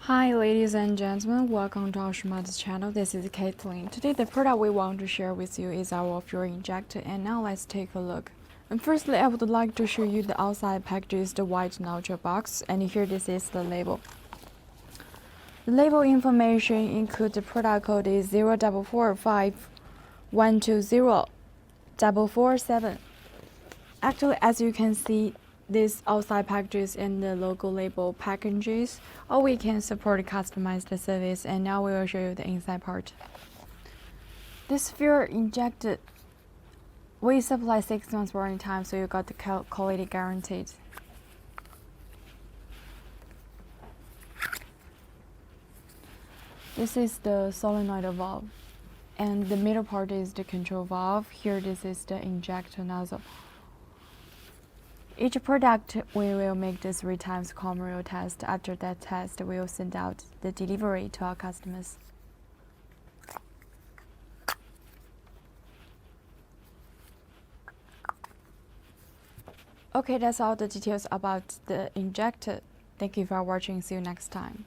Hi ladies and gentlemen, welcome to our Shumatt's channel. This is Caitlin. Today the product we want to share with you is our fuel injector, and now let's take a look. And firstly, I would like to show you the outside package is the white neutral box, and here this is the label. The label information includes the product code is 04451204447. Actually, as you can see, these outside packages and the logo label packages, or we can support customized service, and now we will show you the inside part. This fuel injected, we supply 6 months warranty time, so you got the quality guaranteed. This is the solenoid valve, and the middle part is the control valve. Here this is the injector nozzle. Each product, we will make the 3 times commercial test. After that test, we will send out the delivery to our customers. Okay, that's all the details about the injector. Thank you for watching. See you next time.